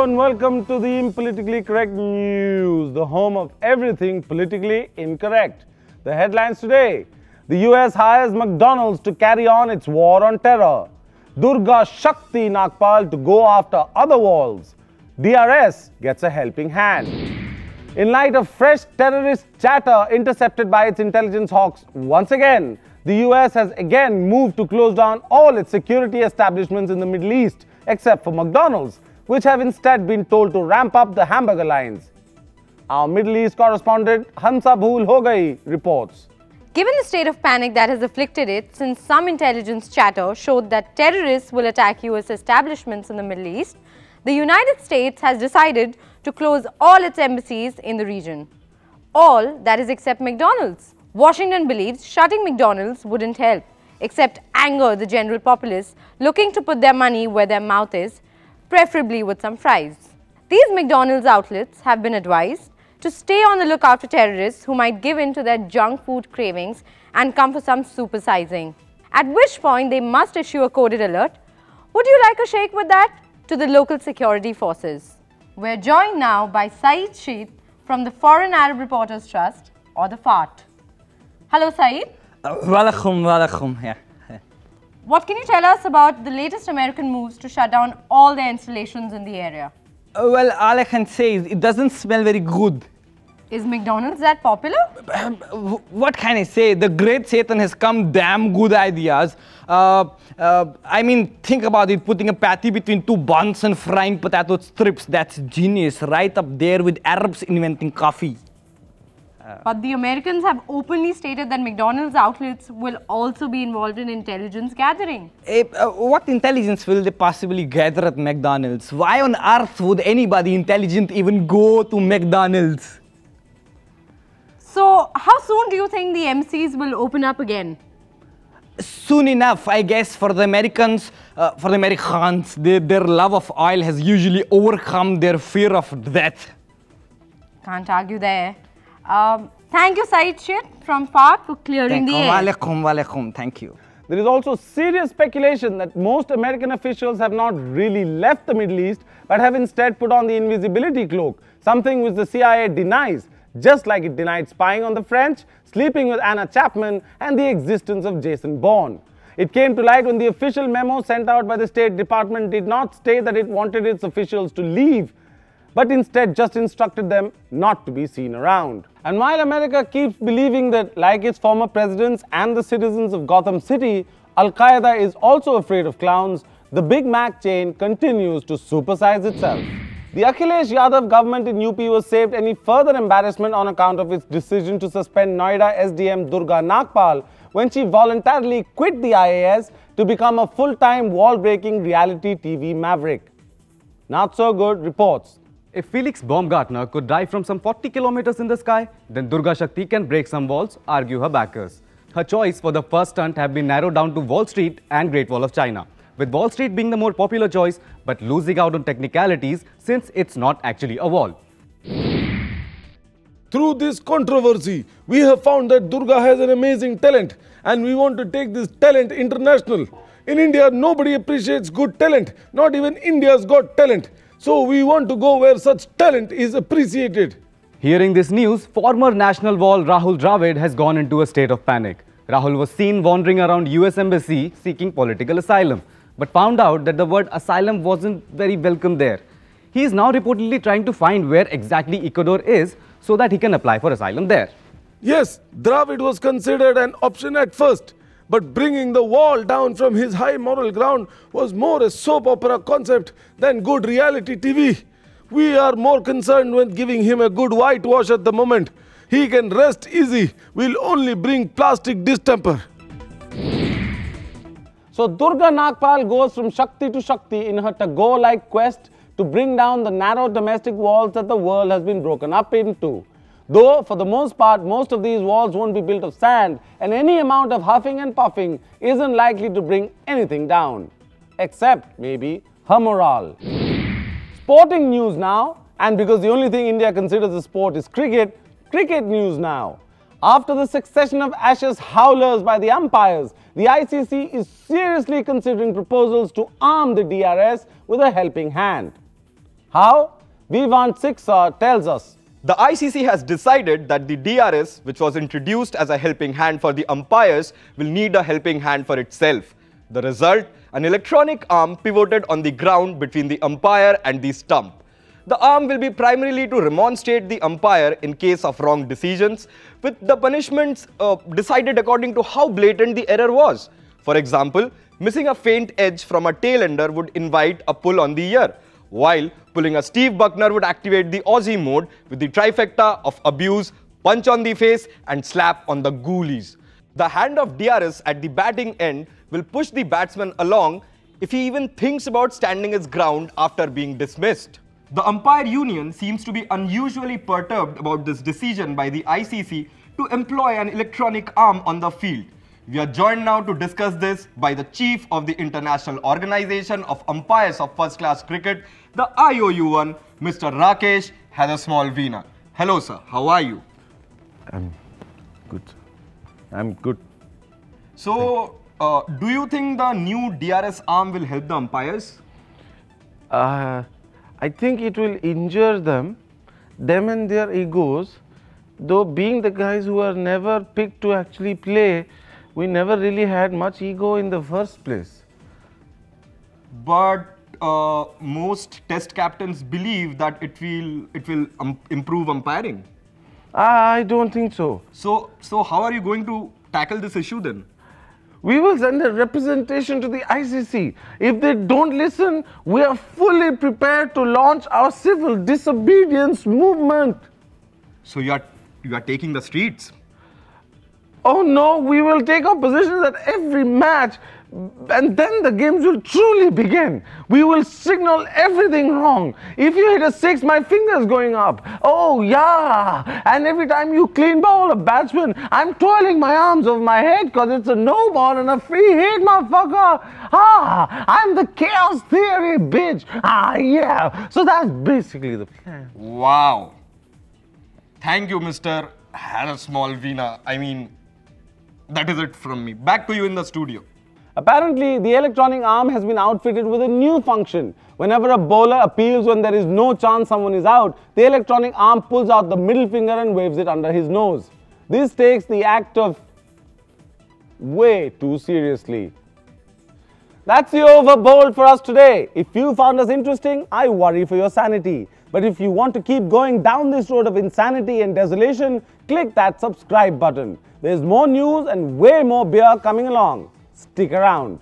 Hello and welcome to the Impolitically Correct News, the home of everything politically incorrect. The headlines today: the US hires McDonald's to carry on its war on terror. Durga Shakti Nagpal to go after other walls. DRS gets a helping hand. In light of fresh terrorist chatter intercepted by its intelligence hawks once again, the US has again moved to close down all its security establishments in the Middle East, except for McDonald's, which have instead been told to ramp up the hamburger lines. Our Middle East correspondent Hansa Bhool Ho Gayi reports. Given the state of panic that has afflicted it since some intelligence chatter showed that terrorists will attack US establishments in the Middle East, the United States has decided to close all its embassies in the region. All, that is, except McDonald's. Washington believes shutting McDonald's wouldn't help, except anger the general populace looking to put their money where their mouth is, preferably with some fries. These McDonald's outlets have been advised to stay on the lookout for terrorists who might give in to their junk food cravings and come for some supersizing. At which point they must issue a coded alert. Would you like a shake with that? To the local security forces. We're joined now by Saeed Sheikh from the Foreign Arab Reporters Trust, or the FART. Hello Saeed. Welcome. Yeah. What can you tell us about the latest American moves to shut down all their installations in the area? Well, all I can say is it doesn't smell very good. Is McDonald's that popular? What can I say? The great Satan has come damn good ideas. I mean, think about it, putting a patty between two buns and frying potato strips. That's genius, right up there with Arabs inventing coffee. But the Americans have openly stated that McDonald's outlets will also be involved in intelligence gathering. What intelligence will they possibly gather at McDonald's? Why on earth would anybody intelligent even go to McDonald's? So, how soon do you think the MCs will open up again? Soon enough, I guess, for the Americans, their love of oil has usually overcome their fear of death. Can't argue there. Thank you, Saeed Sheikh from FART for clearing the air. Walaikum. Thank you. There is also serious speculation that most American officials have not really left the Middle East, but have instead put on the invisibility cloak, something which the CIA denies, just like it denied spying on the French, sleeping with Anna Chapman, and the existence of Jason Bourne. It came to light when the official memo sent out by the State Department did not state that it wanted its officials to leave, but instead just instructed them not to be seen around. And while America keeps believing that, like its former presidents and the citizens of Gotham City, Al-Qaeda is also afraid of clowns, the Big Mac chain continues to supersize itself. The Akhilesh Yadav government in UP was saved any further embarrassment on account of its decision to suspend Noida SDM Durga Nagpal when she voluntarily quit the IAS to become a full-time wall-breaking reality TV maverick. Not so good reports. If Felix Baumgartner could dive from some 40 kilometers in the sky, then Durga Shakti can break some walls, argue her backers. Her choice for the first stunt have been narrowed down to Wall Street and Great Wall of China, with Wall Street being the more popular choice, but losing out on technicalities since it's not actually a wall. Through this controversy, we have found that Durga has an amazing talent and we want to take this talent international. In India, nobody appreciates good talent, not even India's got talent. So we want to go where such talent is appreciated. Hearing this news, former National Wall Rahul Dravid has gone into a state of panic. Rahul was seen wandering around US Embassy seeking political asylum, but found out that the word asylum wasn't very welcome there. He is now reportedly trying to find where exactly Ecuador is so that he can apply for asylum there. Yes, Dravid was considered an option at first, but bringing the wall down from his high moral ground was more a soap opera concept than good reality TV. We are more concerned with giving him a good whitewash at the moment. He can rest easy. We'll only bring plastic distemper. So Durga Nagpal goes from Shakti to Shakti in her Tagore-like quest to bring down the narrow domestic walls that the world has been broken up into. Though, for the most part, most of these walls won't be built of sand, and any amount of huffing and puffing isn't likely to bring anything down. Except, maybe, her morale. Sporting news now, and because the only thing India considers a sport is cricket, cricket news now. After the succession of Ashes howlers by the umpires, the ICC is seriously considering proposals to arm the DRS with a helping hand. How? V16 tells us. The ICC has decided that the DRS, which was introduced as a helping hand for the umpires, will need a helping hand for itself. The result? An electronic arm pivoted on the ground between the umpire and the stump. The arm will be primarily to remonstrate the umpire in case of wrong decisions, with the punishments decided according to how blatant the error was. For example, missing a faint edge from a tail-ender would invite a pull on the ear, while pulling a Steve Buckner would activate the Aussie mode with the trifecta of abuse, punch on the face and slap on the ghoulies. The hand of DRS at the batting end will push the batsman along if he even thinks about standing his ground after being dismissed. The umpire union seems to be unusually perturbed about this decision by the ICC to employ an electronic arm on the field. We are joined now to discuss this by the chief of the International Organization of Umpires of First Class Cricket, the IOU1, Mr. Rakesh Hadasmall-Veena. Hello sir, how are you? I'm good. So, do you think the new DRS arm will help the umpires? I think it will injure them and their egos, though being the guys who are never picked to actually play, we never really had much ego in the first place. But most test captains believe that it will improve umpiring. I don't think so. So how are you going to tackle this issue then? We will send a representation to the ICC. If they don't listen, we are fully prepared to launch our civil disobedience movement. So you are taking the streets? Oh no, we will take our positions at every match and then the games will truly begin. We will signal everything wrong. If you hit a 6, my finger's going up. Oh yeah, and every time you clean bowl a batsman, I'm twirling my arms over my head because it's a no ball and a free hit, motherfucker. I'm the chaos theory, bitch. Yeah, so that's basically the plan. Wow. Thank you, Mr. Hadasmall-Veena. I mean, that is it from me. Back to you in the studio. Apparently, the electronic arm has been outfitted with a new function. Whenever a bowler appeals when there is no chance someone is out, the electronic arm pulls out the middle finger and waves it under his nose. This takes the act of way too seriously. That's the over bowl for us today. If you found us interesting, I worry for your sanity. But if you want to keep going down this road of insanity and desolation, click that subscribe button. There's more news and way more beer coming along. Stick around.